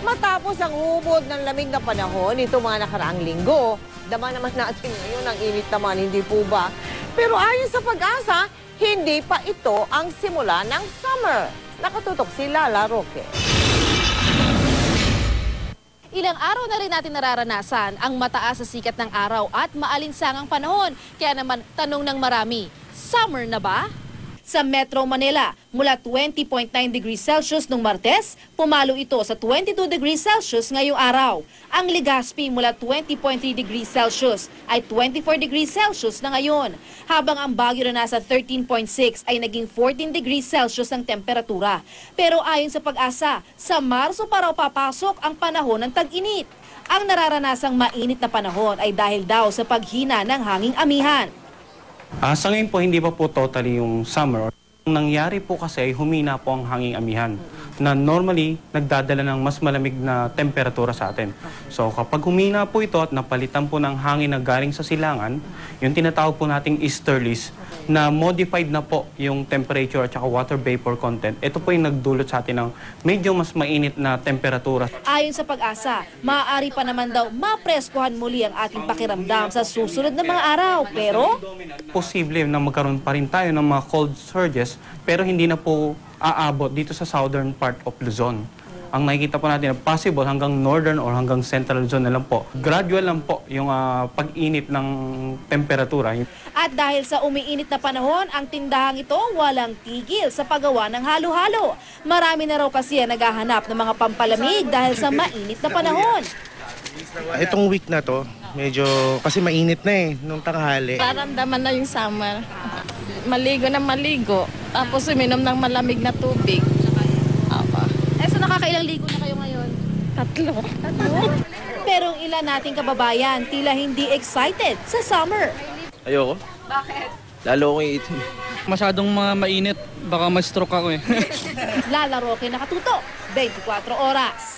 Matapos ang hubog ng lamig na panahon nito mga nakaraang linggo, dama naman natin ngayon ang init naman, hindi po ba? Pero ayon sa Pag-asa, hindi pa ito ang simula ng summer. Nakatutok si Lala Roque. Ilang araw na rin natin nararanasan ang mataas sa sikat ng araw at maalinsangang panahon. Kaya naman tanong ng marami, summer na ba? Sa Metro Manila, mula 20.9 degrees Celsius noong Martes, pumalo ito sa 22 degrees Celsius ngayong araw. Ang Legazpi mula 20.3 degrees Celsius ay 24 degrees Celsius na ngayon. Habang ang Baguio na nasa 13.6 ay naging 14 degrees Celsius ang temperatura. Pero ayon sa Pag-asa, sa Marso pa raw papasok ang panahon ng tag-init. Ang nararanasang mainit na panahon ay dahil daw sa paghina ng hanging amihan. Sa ngayon po, hindi pa po totally yung summer. Ang nangyari po kasi ay humina po ang hanging amihan na normally nagdadala ng mas malamig na temperatura sa atin. So kapag humina po ito at napalitan po ng hangin na galing sa silangan, yung tinatawag po nating easterlies, na modified na po yung temperature at saka water vapor content. Ito po yung nagdulot sa atin ng medyo mas mainit na temperatura. Ayon sa Pag-asa, maaari pa naman daw mapreskuhan muli ang ating pakiramdam sa susunod na mga araw. Pero Posible na magkaroon pa rin tayo ng mga cold surges pero hindi na po aabot dito sa southern part of Luzon. Ang nakikita po natin na possible hanggang northern or hanggang central Luzon na lang po. Gradual lang po yung pag-init ng temperatura. at dahil sa umiinit na panahon, ang tindahang ito walang tigil sa paggawa ng halo-halo. Marami na raw kasi ang naghahanap ng mga pampalamig dahil sa mainit na panahon. Itong week na to, medyo kasi mainit na nung tanghali. Paramdaman na yung summer. Maligo na maligo. Tapos uminom ng malamig na tubig. So nakakailang ligo na kayo ngayon? Tatlo. Pero ang ilan nating kababayan tila hindi excited sa summer. Ayoko. Bakit? Lalo akong iitim. Masyadong mainit, baka ma-stroke ako eh. Lala Roque, nakatutok, 24 oras.